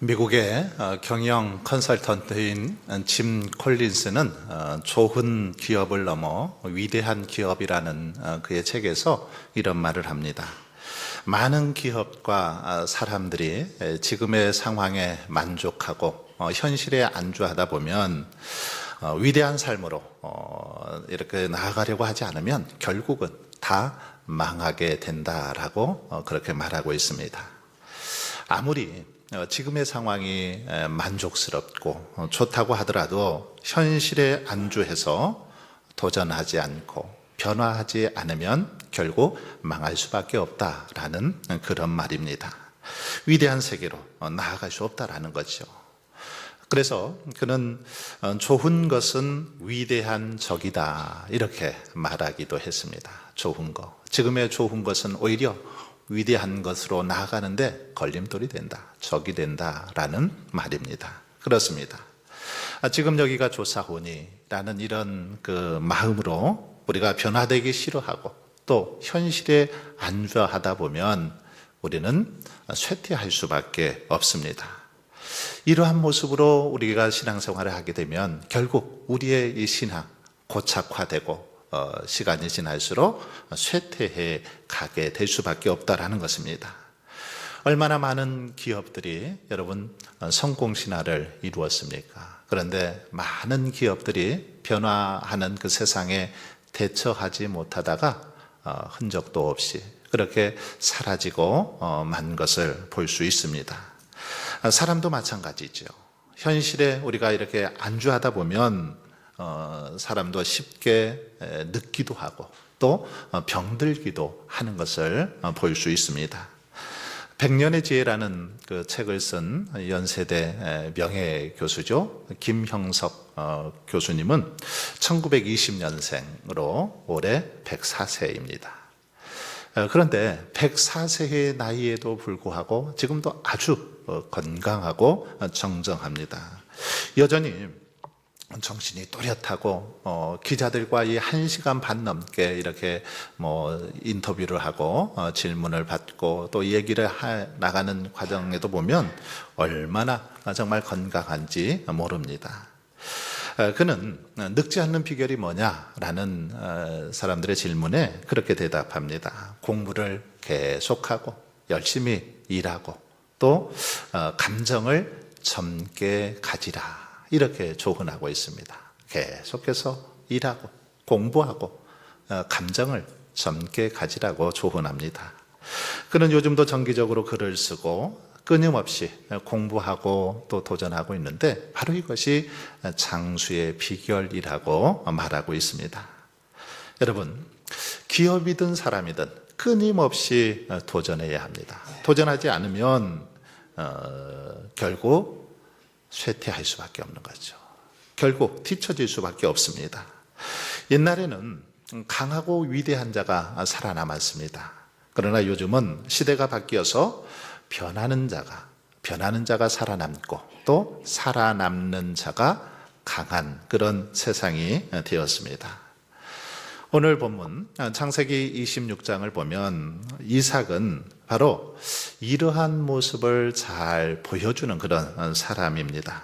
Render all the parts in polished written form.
미국의 경영 컨설턴트인 짐 콜린스는 좋은 기업을 넘어 위대한 기업이라는 그의 책에서 이런 말을 합니다. 많은 기업과 사람들이 지금의 상황에 만족하고 현실에 안주하다 보면 위대한 삶으로 이렇게 나아가려고 하지 않으면 결국은 다 망하게 된다라고 그렇게 말하고 있습니다. 아무리 지금의 상황이 만족스럽고 좋다고 하더라도 현실에 안주해서 도전하지 않고 변화하지 않으면 결국 망할 수밖에 없다라는 그런 말입니다. 위대한 세계로 나아갈 수 없다라는 거죠. 그래서 그는 좋은 것은 위대한 적이다 이렇게 말하기도 했습니다. 좋은 것, 지금의 좋은 것은 오히려 위대한 것으로 나아가는데 걸림돌이 된다, 적이 된다라는 말입니다. 그렇습니다. 지금 여기가 좋사오니라는 이런 그 마음으로 우리가 변화되기 싫어하고 또 현실에 안주하다 보면 우리는 쇠퇴할 수밖에 없습니다. 이러한 모습으로 우리가 신앙생활을 하게 되면 결국 우리의 이 신앙 고착화되고 시간이 지날수록 쇠퇴해 가게 될 수밖에 없다라는 것입니다. 얼마나 많은 기업들이 여러분 성공신화를 이루었습니까? 그런데 많은 기업들이 변화하는 그 세상에 대처하지 못하다가 흔적도 없이 그렇게 사라지고 만 것을 볼 수 있습니다. 사람도 마찬가지죠. 현실에 우리가 이렇게 안주하다 보면 사람도 쉽게 늙기도 하고 또 병들기도 하는 것을 볼 수 있습니다. 백년의 지혜라는 그 책을 쓴 연세대 명예교수죠. 김형석 교수님은 1920년생으로 올해 104세입니다. 그런데 104세의 나이에도 불구하고 지금도 아주 건강하고 정정합니다. 여전히 정신이 또렷하고 기자들과 이 1시간 반 넘게 이렇게 인터뷰를 하고 질문을 받고 또 얘기를 나가는 과정에도 보면 얼마나 정말 건강한지 모릅니다. 그는 늙지 않는 비결이 뭐냐라는 사람들의 질문에 그렇게 대답합니다. 공부를 계속하고 열심히 일하고 또 감정을 젊게 가지라 이렇게 조언하고 있습니다. 계속해서 일하고 공부하고 감정을 젊게 가지라고 조언합니다. 그는 요즘도 정기적으로 글을 쓰고 끊임없이 공부하고 또 도전하고 있는데 바로 이것이 장수의 비결이라고 말하고 있습니다. 여러분, 기업이든 사람이든 끊임없이 도전해야 합니다. 도전하지 않으면 결국 쇠퇴할 수밖에 없는 거죠. 결국 뒤처질 수밖에 없습니다. 옛날에는 강하고 위대한 자가 살아남았습니다. 그러나 요즘은 시대가 바뀌어서 변하는 자가 살아남고 또 살아남는 자가 강한 그런 세상이 되었습니다. 오늘 본문 창세기 26장을 보면 이삭은 바로 이러한 모습을 잘 보여주는 그런 사람입니다.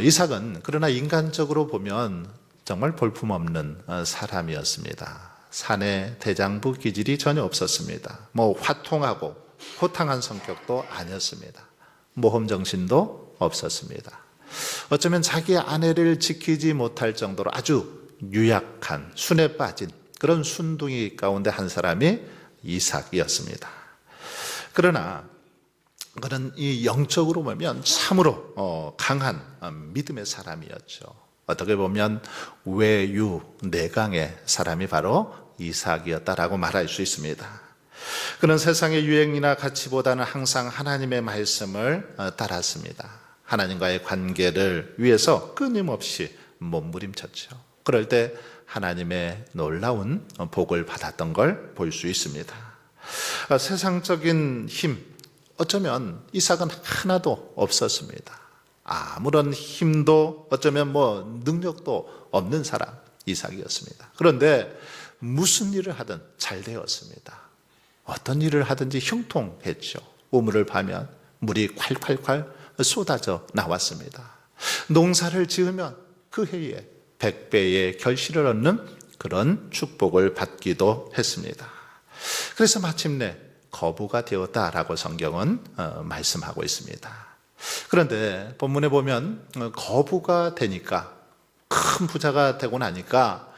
이삭은 그러나 인간적으로 보면 정말 볼품없는 사람이었습니다. 사내 대장부 기질이 전혀 없었습니다. 화통하고 호탕한 성격도 아니었습니다. 모험 정신도 없었습니다. 어쩌면 자기 아내를 지키지 못할 정도로 아주 유약한 순에 빠진 그런 순둥이 가운데 한 사람이 이삭이었습니다. 그러나 그는 이 영적으로 보면 참으로 강한 믿음의 사람이었죠. 어떻게 보면 외유 내강의 사람이 바로 이삭이었다라고 말할 수 있습니다. 그는 세상의 유행이나 가치보다는 항상 하나님의 말씀을 따랐습니다. 하나님과의 관계를 위해서 끊임없이 몸부림쳤죠. 그럴 때 하나님의 놀라운 복을 받았던 걸 볼 수 있습니다. 세상적인 힘, 어쩌면 이삭은 하나도 없었습니다. 아무런 힘도 어쩌면 능력도 없는 사람 이삭이었습니다. 그런데 무슨 일을 하든 잘 되었습니다. 어떤 일을 하든지 형통했죠. 우물을 파면 물이 콸콸콸 쏟아져 나왔습니다. 농사를 지으면 그 해에 100배의 결실을 얻는 그런 축복을 받기도 했습니다. 그래서 마침내 거부가 되었다라고 성경은 말씀하고 있습니다. 그런데 본문에 보면 거부가 되니까, 큰 부자가 되고 나니까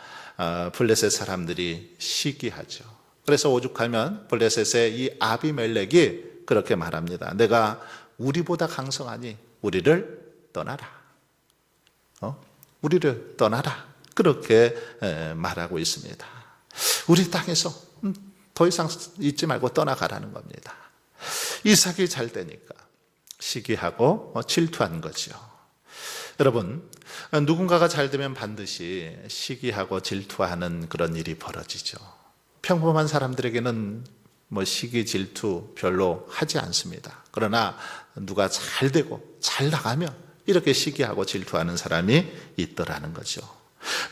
블레셋 사람들이 시기하죠. 그래서 오죽하면 블레셋의 이 아비멜렉이 그렇게 말합니다. 내가 우리보다 강성하니 우리를 떠나라. 우리를 떠나라. 그렇게 말하고 있습니다. 우리 땅에서 더 이상 있지 말고 떠나가라는 겁니다. 이삭이 잘 되니까 시기하고 질투한 거죠. 여러분, 누군가가 잘 되면 반드시 시기하고 질투하는 그런 일이 벌어지죠. 평범한 사람들에게는 시기 질투 별로 하지 않습니다. 그러나 누가 잘 되고 잘 나가면 이렇게 시기하고 질투하는 사람이 있더라는 거죠.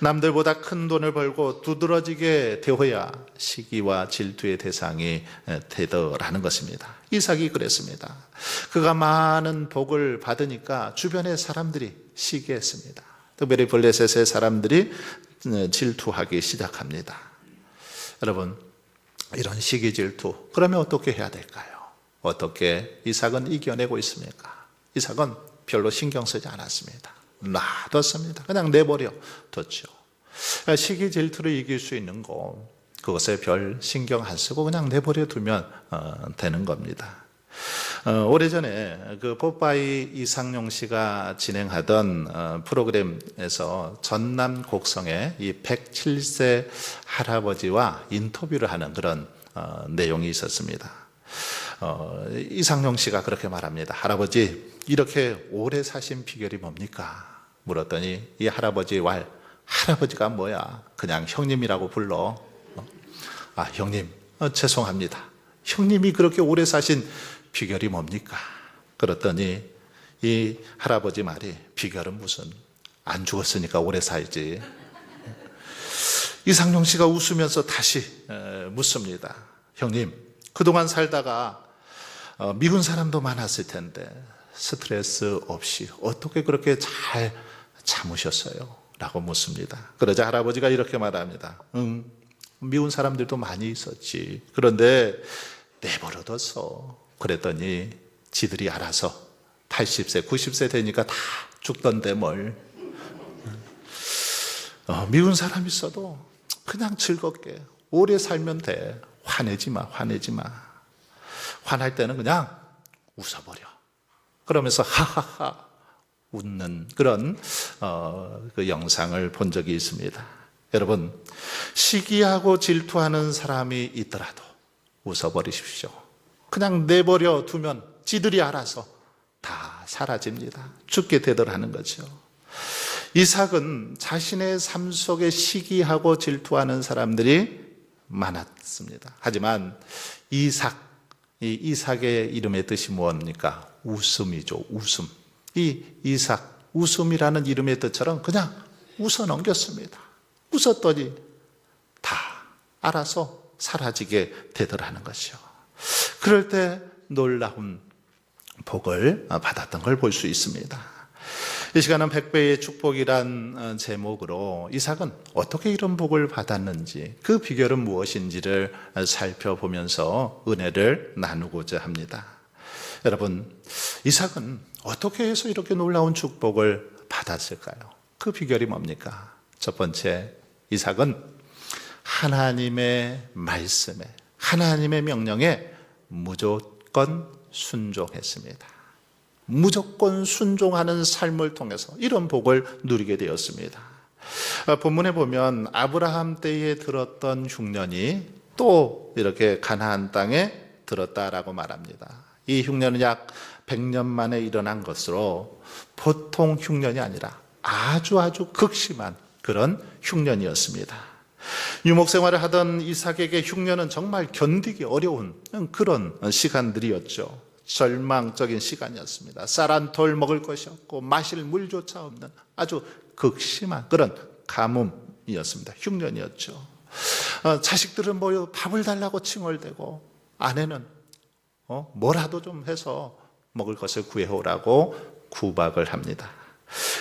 남들보다 큰 돈을 벌고 두드러지게 되어야 시기와 질투의 대상이 되더라는 것입니다. 이삭이 그랬습니다. 그가 많은 복을 받으니까 주변의 사람들이 시기했습니다. 특별히 블레셋의 사람들이 질투하기 시작합니다. 여러분, 이런 시기 질투, 그러면 어떻게 해야 될까요? 어떻게 이삭은 이겨내고 있습니까? 이삭은 별로 신경 쓰지 않았습니다. 놔뒀습니다. 그냥 내버려 뒀죠. 시기 질투를 이길 수 있는 거, 그것에 별 신경 안 쓰고 그냥 내버려 두면 되는 겁니다. 오래전에 그 뽀빠이 이상용 씨가 진행하던 프로그램에서 전남 곡성의 이 107세 할아버지와 인터뷰를 하는 그런 내용이 있었습니다. 이상용 씨가 그렇게 말합니다. 할아버지, 이렇게 오래 사신 비결이 뭡니까? 물었더니 이 할아버지 할아버지가 뭐야? 그냥 형님이라고 불러. 형님, 죄송합니다. 형님이 그렇게 오래 사신 비결이 뭡니까? 그랬더니 이 할아버지 말이, 비결은 무슨, 안 죽었으니까 오래 살지. 이상용 씨가 웃으면서 다시 묻습니다. 형님, 그동안 살다가 미운 사람도 많았을 텐데 스트레스 없이 어떻게 그렇게 잘 참으셨어요? 라고 묻습니다. 그러자 할아버지가 이렇게 말합니다. 미운 사람들도 많이 있었지. 그런데 내버려뒀어. 그랬더니 지들이 알아서 80세, 90세 되니까 다 죽던데 뭘. 미운 사람 있어도 그냥 즐겁게 오래 살면 돼. 화내지 마. 화날 때는 그냥 웃어버려. 그러면서 하하하 웃는 그런 그 영상을 본 적이 있습니다. 여러분, 시기하고 질투하는 사람이 있더라도 웃어버리십시오. 그냥 내버려 두면 지들이 알아서 다 사라집니다. 죽게 되더라는 거죠. 이삭은 자신의 삶 속에 시기하고 질투하는 사람들이 많았습니다. 하지만 이삭의 이름의 뜻이 무엇입니까? 웃음이죠. 웃음. 이 이삭, 웃음이라는 이름의 뜻처럼 그냥 웃어 넘겼습니다. 웃었더니 다 알아서 사라지게 되더라는 것이요. 그럴 때 놀라운 복을 받았던 걸 볼 수 있습니다. 이 시간은 100배의 축복이란 제목으로 이삭은 어떻게 이런 복을 받았는지, 그 비결은 무엇인지를 살펴보면서 은혜를 나누고자 합니다. 여러분, 이삭은 어떻게 해서 이렇게 놀라운 축복을 받았을까요? 그 비결이 뭡니까? 첫 번째, 이삭은 하나님의 말씀에, 하나님의 명령에 무조건 순종했습니다. 무조건 순종하는 삶을 통해서 이런 복을 누리게 되었습니다. 본문에 보면 아브라함 때에 들었던 흉년이 또 이렇게 가나안 땅에 들었다라고 말합니다. 이 흉년은 약 100년 만에 일어난 것으로 보통 흉년이 아니라 아주 극심한 그런 흉년이었습니다. 유목 생활을 하던 이삭에게 흉년은 정말 견디기 어려운 그런 시간들이었죠. 절망적인 시간이었습니다. 쌀 한 톨 먹을 것이 없고 마실 물조차 없는 아주 극심한 그런 가뭄이었습니다. 흉년이었죠. 자식들은 밥을 달라고 칭얼대고 아내는 뭐라도 좀 해서 먹을 것을 구해오라고 구박을 합니다.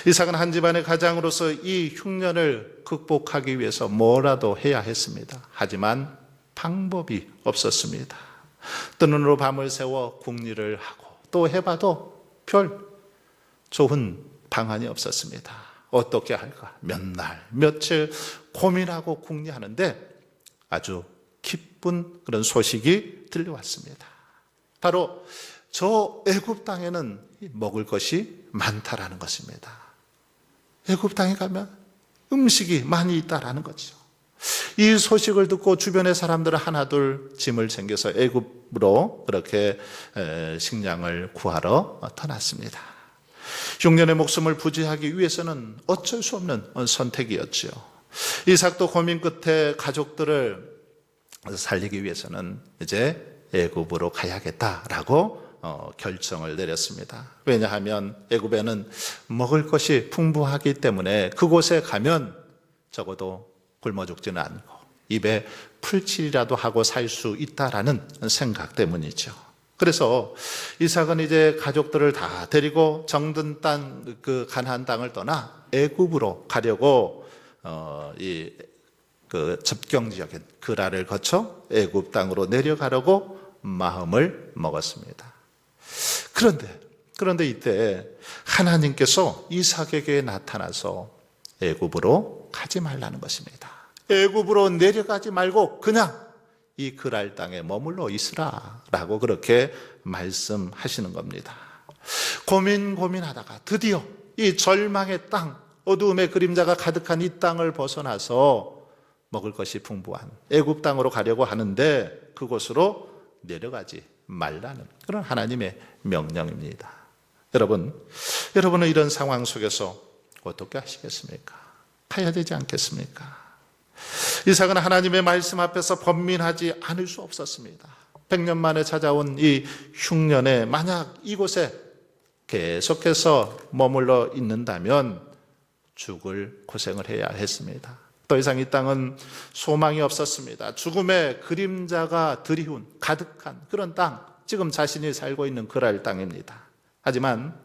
이삭은 한 집안의 가장으로서 이 흉년을 극복하기 위해서 뭐라도 해야 했습니다. 하지만 방법이 없었습니다. 뜬 눈으로 밤을 새워 궁리를 하고 또 해봐도 별 좋은 방안이 없었습니다. 어떻게 할까? 몇 날, 며칠 고민하고 궁리하는데 아주 기쁜 그런 소식이 들려왔습니다. 바로 저 애굽 땅에는 먹을 것이 많다라는 것입니다. 애굽 땅에 가면 음식이 많이 있다라는 거죠. 이 소식을 듣고 주변의 사람들은 하나둘 짐을 챙겨서 애굽으로 그렇게 식량을 구하러 떠났습니다. 흉년의 목숨을 부지하기 위해서는 어쩔 수 없는 선택이었지요. 이삭도 고민 끝에 가족들을 살리기 위해서는 이제 애굽으로 가야겠다라고 결정을 내렸습니다. 왜냐하면 애굽에는 먹을 것이 풍부하기 때문에 그곳에 가면 적어도 굶어 죽지는 않고 입에 풀칠이라도 하고 살 수 있다라는 생각 때문이죠. 그래서 이삭은 이제 가족들을 다 데리고 정든 땅, 그 가나안 땅을 떠나 애굽으로 가려고 그 접경 지역인 그라를 거쳐 애굽 땅으로 내려가려고 마음을 먹었습니다. 그런데 이때 하나님께서 이삭에게 나타나서 애굽으로 가지 말라는 것입니다. 애굽으로 내려가지 말고 그냥 이 그랄 땅에 머물러 있으라라고 그렇게 말씀하시는 겁니다. 고민하다가 드디어 이 절망의 땅, 어두움의 그림자가 가득한 이 땅을 벗어나서 먹을 것이 풍부한 애굽 땅으로 가려고 하는데 그곳으로 내려가지 말라는 그런 하나님의 명령입니다. 여러분은 이런 상황 속에서 어떻게 하시겠습니까? 가야 되지 않겠습니까? 이삭은 하나님의 말씀 앞에서 번민하지 않을 수 없었습니다. 100년 만에 찾아온 이 흉년에 만약 이곳에 계속해서 머물러 있는다면 죽을 고생을 해야 했습니다. 더 이상 이 땅은 소망이 없었습니다. 죽음의 그림자가 드리운 가득한 그런 땅, 지금 자신이 살고 있는 그랄 땅입니다. 하지만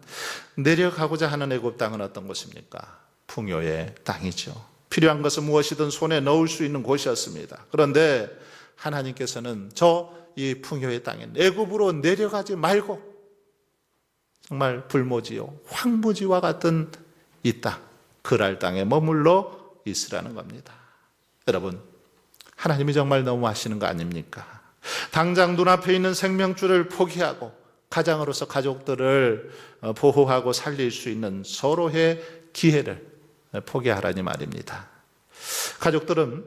내려가고자 하는 애굽 땅은 어떤 곳입니까? 풍요의 땅이죠. 필요한 것은 무엇이든 손에 넣을 수 있는 곳이었습니다. 그런데 하나님께서는 이 풍요의 땅에 애굽으로 내려가지 말고 정말 불모지요 황무지와 같은 이 땅, 그랄 땅에 머물러 있으라는 겁니다. 여러분, 하나님이 정말 너무하시는 거 아닙니까? 당장 눈앞에 있는 생명줄을 포기하고 가장으로서 가족들을 보호하고 살릴 수 있는 서로의 기회를 포기하라니 말입니다. 가족들은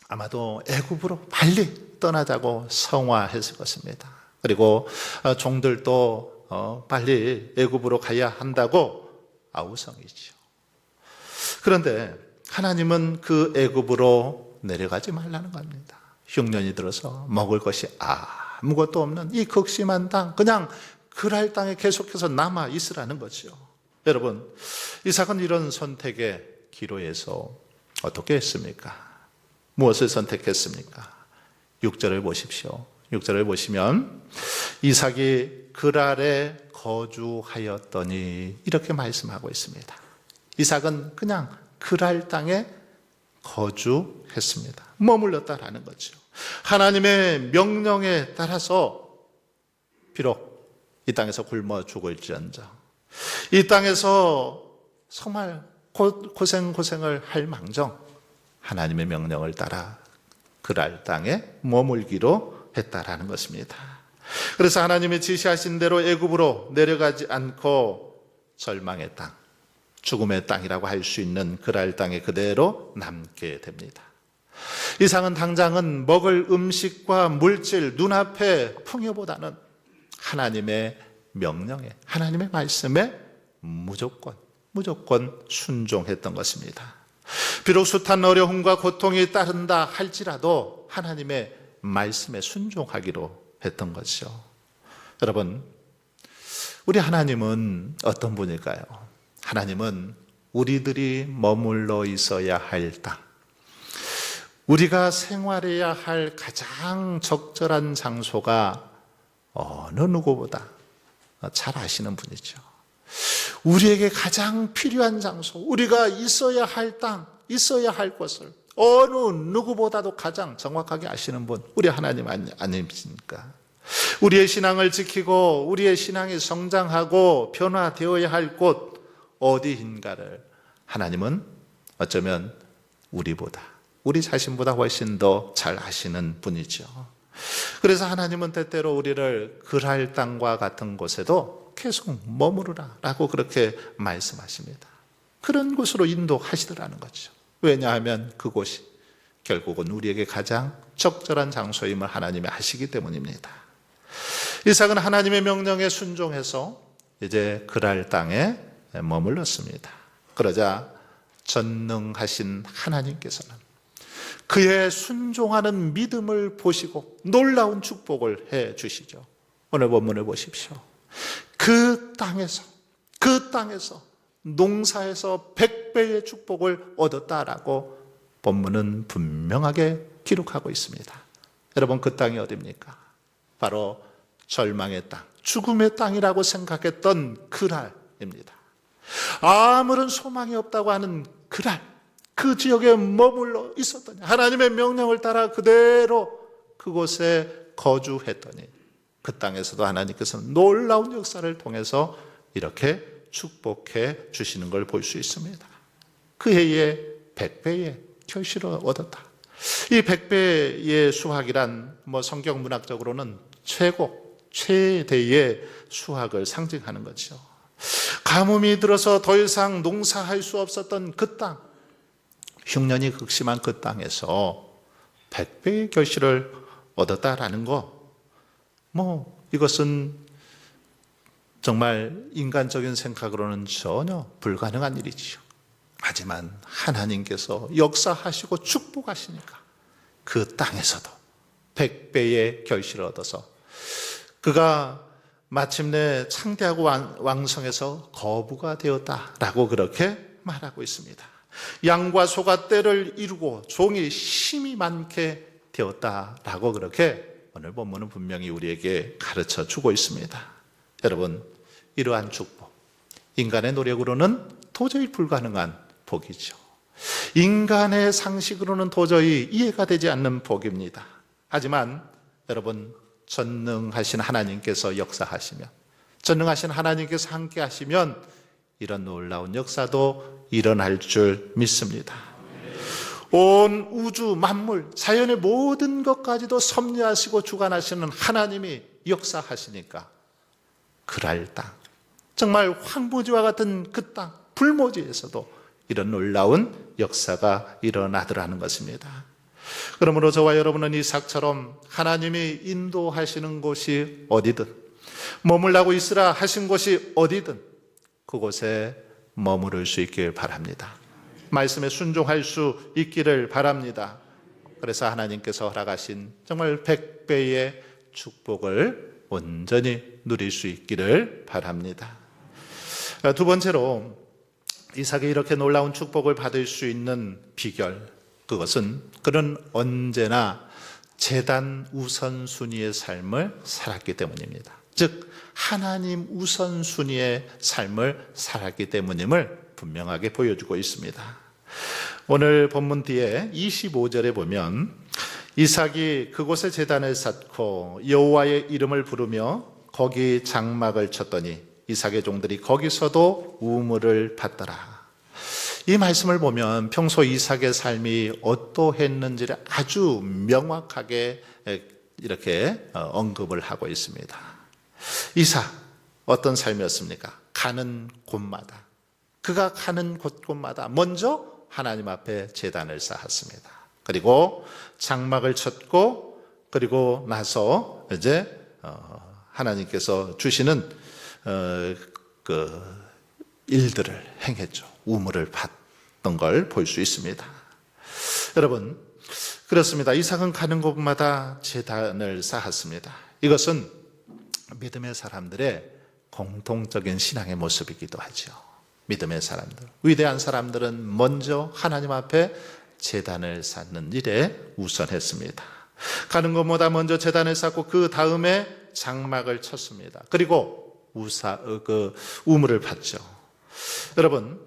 아마도 애굽으로 빨리 떠나자고 성화했을 것입니다. 그리고 종들도 빨리 애굽으로 가야 한다고 아우성이죠. 그런데 하나님은 그 애굽으로 내려가지 말라는 겁니다. 흉년이 들어서 먹을 것이 아무것도 없는 이 극심한 땅, 그냥 그랄 땅에 계속해서 남아 있으라는 거죠. 여러분, 이삭은 이런 선택의 기로에서 어떻게 했습니까? 무엇을 선택했습니까? 6절을 보십시오. 6절을 보시면 이삭이 그랄에 거주하였더니 이렇게 말씀하고 있습니다. 이삭은 그냥 그랄 땅에 거주했습니다. 머물렀다라는 거죠. 하나님의 명령에 따라서 비록 이 땅에서 굶어 죽을지언정 이 땅에서 정말 고생을 할 망정 하나님의 명령을 따라 그랄 땅에 머물기로 했다라는 것입니다. 그래서 하나님이 지시하신 대로 애굽으로 내려가지 않고 절망의 땅, 죽음의 땅이라고 할 수 있는 그랄 땅에 그대로 남게 됩니다. 이삭은 당장은 먹을 음식과 물질, 눈앞의 풍요보다는 하나님의 명령에, 하나님의 말씀에 무조건 순종했던 것입니다. 비록 숱한 어려움과 고통이 따른다 할지라도 하나님의 말씀에 순종하기로 했던 것이죠. 여러분, 우리 하나님은 어떤 분일까요? 하나님은 우리들이 머물러 있어야 할 땅, 우리가 생활해야 할 가장 적절한 장소가 어느 누구보다 잘 아시는 분이죠. 우리에게 가장 필요한 장소, 우리가 있어야 할 땅, 있어야 할 것을 어느 누구보다도 가장 정확하게 아시는 분, 우리 하나님 아니십니까? 우리의 신앙을 지키고 우리의 신앙이 성장하고 변화되어야 할 곳 어디인가를 하나님은 어쩌면 우리 자신보다 훨씬 더 잘 아시는 분이죠. 그래서 하나님은 때때로 우리를 그랄 땅과 같은 곳에도 계속 머무르라 라고 그렇게 말씀하십니다. 그런 곳으로 인도하시더라는 거죠. 왜냐하면 그곳이 결국은 우리에게 가장 적절한 장소임을 하나님이 아시기 때문입니다. 이삭은 하나님의 명령에 순종해서 이제 그랄 땅에 머물렀습니다. 그러자 전능하신 하나님께서는 그의 순종하는 믿음을 보시고 놀라운 축복을 해 주시죠. 오늘 본문을 보십시오. 그 땅에서 농사에서 100배의 축복을 얻었다라고 본문은 분명하게 기록하고 있습니다. 여러분, 그 땅이 어디입니까? 바로 절망의 땅, 죽음의 땅이라고 생각했던 그랄입니다. 아무런 소망이 없다고 하는 그랄, 그 지역에 머물러 있었더니 하나님의 명령을 따라 그대로 그곳에 거주했더니 그 땅에서도 하나님께서는 놀라운 역사를 통해서 이렇게 축복해 주시는 걸 볼 수 있습니다. 그 해에 100배의 결실을 얻었다. 이 100배의 수확이란 성경 문학적으로는 최대의 수확을 상징하는 거죠. 가뭄이 들어서 더 이상 농사할 수 없었던 그 땅, 흉년이 극심한 그 땅에서 100배의 결실을 얻었다라는 거, 이것은 정말 인간적인 생각으로는 전혀 불가능한 일이지요. 하지만 하나님께서 역사하시고 축복하시니까 그 땅에서도 100배의 결실을 얻어서 그가 마침내 창대하고 왕성해서 거부가 되었다라고 그렇게 말하고 있습니다. 양과 소가 떼를 이루고 종이 힘이 많게 되었다라고 그렇게 오늘 본문은 분명히 우리에게 가르쳐 주고 있습니다. 여러분, 이러한 축복, 인간의 노력으로는 도저히 불가능한 복이죠. 인간의 상식으로는 도저히 이해가 되지 않는 복입니다. 하지만 여러분, 전능하신 하나님께서 역사하시면, 전능하신 하나님께서 함께 하시면 이런 놀라운 역사도 일어날 줄 믿습니다. 온 우주 만물, 자연의 모든 것까지도 섭리하시고 주관하시는 하나님이 역사하시니까 그랄 땅, 정말 황무지와 같은 그 땅, 불모지에서도 이런 놀라운 역사가 일어나더라는 것입니다. 그러므로 저와 여러분은 이삭처럼 하나님이 인도하시는 곳이 어디든, 머물라고 있으라 하신 곳이 어디든 그곳에 머무를 수 있길 바랍니다. 말씀에 순종할 수 있기를 바랍니다. 그래서 하나님께서 허락하신 정말 100배의 축복을 온전히 누릴 수 있기를 바랍니다. 두 번째로 이삭이 이렇게 놀라운 축복을 받을 수 있는 비결, 그것은 그는 언제나 제단 우선순위의 삶을 살았기 때문입니다. 즉 하나님 우선순위의 삶을 살았기 때문임을 분명하게 보여주고 있습니다. 오늘 본문 뒤에 25절에 보면 이삭이 그곳에 제단을 쌓고 여호와의 이름을 부르며 거기 장막을 쳤더니 이삭의 종들이 거기서도 우물을 받더라. 이 말씀을 보면 평소 이삭의 삶이 어떠했는지를 아주 명확하게 이렇게 언급을 하고 있습니다. 이삭, 어떤 삶이었습니까? 가는 곳마다, 그가 가는 곳곳마다 먼저 하나님 앞에 제단을 쌓았습니다. 그리고 장막을 쳤고, 그리고 나서 이제 하나님께서 주시는 그 일들을 행했죠. 우물을 받던 걸 볼 수 있습니다. 여러분, 그렇습니다. 이삭은 가는 곳마다 제단을 쌓았습니다. 이것은 믿음의 사람들의 공통적인 신앙의 모습이기도 하죠. 믿음의 사람들, 위대한 사람들은 먼저 하나님 앞에 제단을 쌓는 일에 우선했습니다. 가는 것보다 먼저 제단을 쌓고 그 다음에 장막을 쳤습니다. 그리고 우물을 팠죠. 여러분,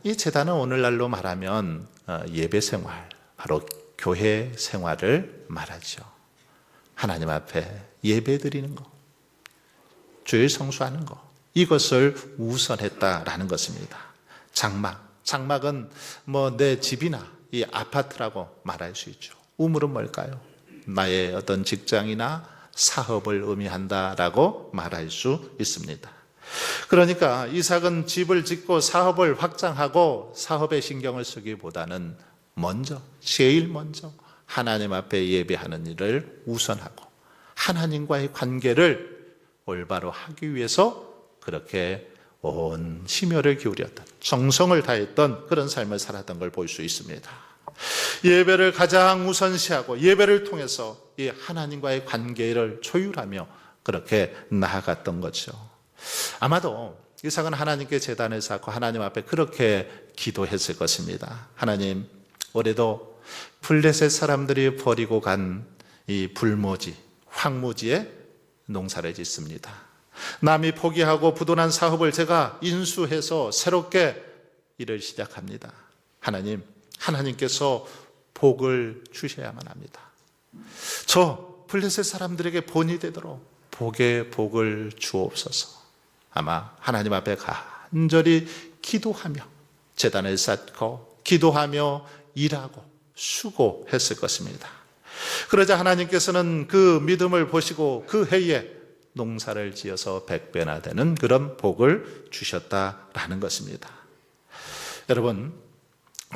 이 재단은 오늘날로 말하면 예배 생활, 바로 교회 생활을 말하죠. 하나님 앞에 예배 드리는 것, 주일 성수하는 것, 이것을 우선했다라는 것입니다. 장막은 내 집이나 이 아파트라고 말할 수 있죠. 우물은 뭘까요? 나의 어떤 직장이나 사업을 의미한다라고 말할 수 있습니다. 그러니까 이삭은 집을 짓고 사업을 확장하고 사업에 신경을 쓰기보다는 제일 먼저 하나님 앞에 예배하는 일을 우선하고 하나님과의 관계를 올바로 하기 위해서 그렇게 온 심혈을 기울였던, 정성을 다했던 그런 삶을 살았던 걸 볼 수 있습니다. 예배를 가장 우선시하고 예배를 통해서 이 하나님과의 관계를 초율하며 그렇게 나아갔던 거죠. 아마도 이삭은 하나님께 제단을 쌓고 하나님 앞에 그렇게 기도했을 것입니다. 하나님, 올해도 블레셋 사람들이 버리고 간 이 불모지, 황무지에 농사를 짓습니다. 남이 포기하고 부도난 사업을 제가 인수해서 새롭게 일을 시작합니다. 하나님께서 복을 주셔야만 합니다. 저 블레셋 사람들에게 본이 되도록 복을 주옵소서. 아마 하나님 앞에 간절히 기도하며 제단을 쌓고 기도하며 일하고 수고했을 것입니다. 그러자 하나님께서는 그 믿음을 보시고 그 해에 농사를 지어서 100배나 되는 그런 복을 주셨다라는 것입니다. 여러분,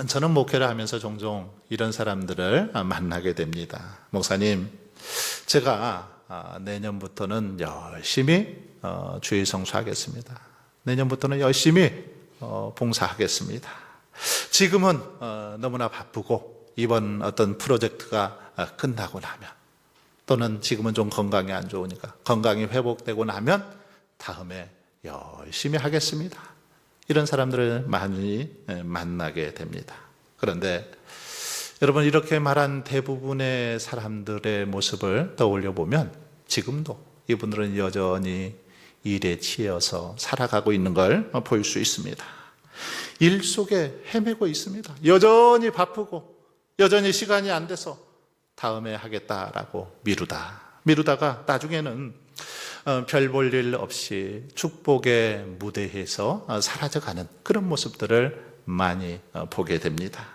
저는 목회를 하면서 종종 이런 사람들을 만나게 됩니다. 목사님, 제가 내년부터는 열심히 주일 성수하겠습니다. 내년부터는 열심히 봉사하겠습니다. 지금은 너무나 바쁘고 이번 어떤 프로젝트가 끝나고 나면, 또는 지금은 좀 건강이 안 좋으니까 건강이 회복되고 나면 다음에 열심히 하겠습니다. 이런 사람들을 많이 만나게 됩니다. 그런데 여러분, 이렇게 말한 대부분의 사람들의 모습을 떠올려 보면 지금도 이분들은 여전히 일에 치여서 살아가고 있는 걸 볼 수 있습니다. 일 속에 헤매고 있습니다. 여전히 바쁘고 여전히 시간이 안 돼서 다음에 하겠다라고 미루다가 나중에는 별 볼 일 없이 축복의 무대에서 사라져가는 그런 모습들을 많이 보게 됩니다.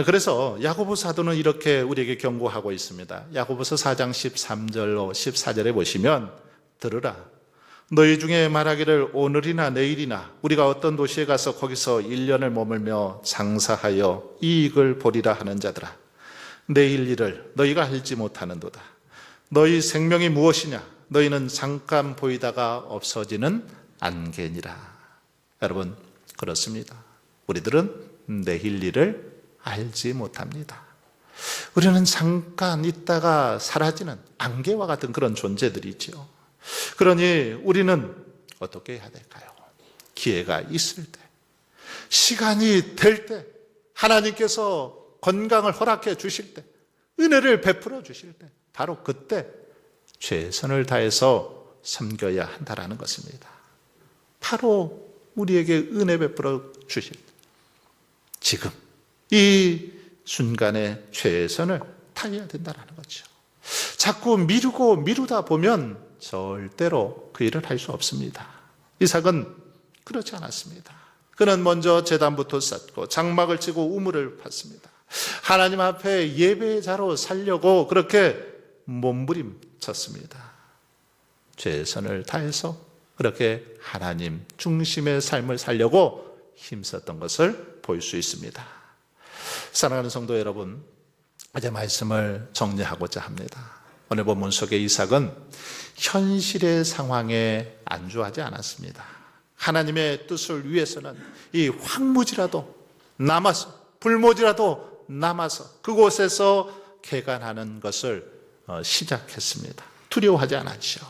그래서 야고보 사도는 이렇게 우리에게 경고하고 있습니다. 야고보서 4장 13절로 14절에 보시면, 들으라, 너희 중에 말하기를 오늘이나 내일이나 우리가 어떤 도시에 가서 거기서 1년을 머물며 장사하여 이익을 보리라 하는 자들아, 내일 일을 너희가 알지 못하는도다. 너희 생명이 무엇이냐? 너희는 잠깐 보이다가 없어지는 안개니라. 여러분, 그렇습니다. 우리들은 내일 일을 알지 못합니다. 우리는 잠깐 있다가 사라지는 안개와 같은 그런 존재들이죠. 그러니 우리는 어떻게 해야 될까요? 기회가 있을 때, 시간이 될 때, 하나님께서 건강을 허락해 주실 때, 은혜를 베풀어 주실 때, 바로 그때 최선을 다해서 섬겨야 한다라는 것입니다. 바로 우리에게 은혜 베풀어 주실 때, 지금 이 순간에 최선을 다해야 된다는 거죠. 자꾸 미루다 보면 절대로 그 일을 할 수 없습니다. 이삭은 그렇지 않았습니다. 그는 먼저 제단부터 쌓고 장막을 치고 우물을 팠습니다. 하나님 앞에 예배의 자로 살려고 그렇게 몸부림쳤습니다. 최선을 다해서 그렇게 하나님 중심의 삶을 살려고 힘썼던 것을 볼 수 있습니다. 사랑하는 성도 여러분, 어제 말씀을 정리하고자 합니다. 오늘 본문 속의 이삭은 현실의 상황에 안주하지 않았습니다. 하나님의 뜻을 위해서는 이 황무지라도 남아서, 불모지라도 남아서 그곳에서 개간하는 것을 시작했습니다. 두려워하지 않았죠.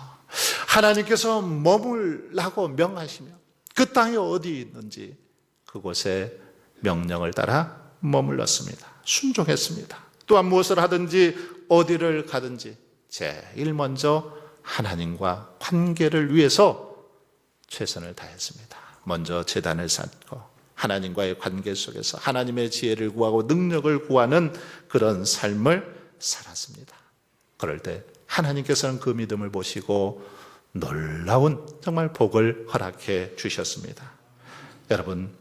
하나님께서 머물라고 명하시며 그 땅이 어디 있는지 그곳에 명령을 따라 머물렀습니다. 순종했습니다. 또한 무엇을 하든지 어디를 가든지 제일 먼저 하나님과 관계를 위해서 최선을 다했습니다. 먼저 제단을 쌓고 하나님과의 관계 속에서 하나님의 지혜를 구하고 능력을 구하는 그런 삶을 살았습니다. 그럴 때 하나님께서는 그 믿음을 보시고 놀라운 정말 복을 허락해 주셨습니다. 여러분,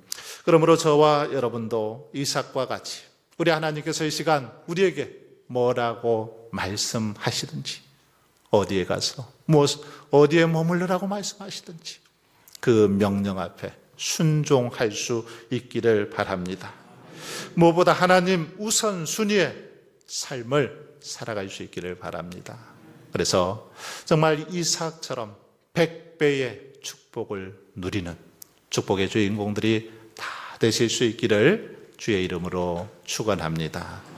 그러므로 저와 여러분도 이삭과 같이 우리 하나님께서 이 시간 우리에게 뭐라고 말씀하시든지, 어디에 가서 어디에 머물러라고 말씀하시든지 그 명령 앞에 순종할 수 있기를 바랍니다. 무엇보다 하나님 우선순위의 삶을 살아갈 수 있기를 바랍니다. 그래서 정말 이삭처럼 100배의 축복을 누리는 축복의 주인공들이 다 되실 수 있기를 주의 이름으로 축원합니다.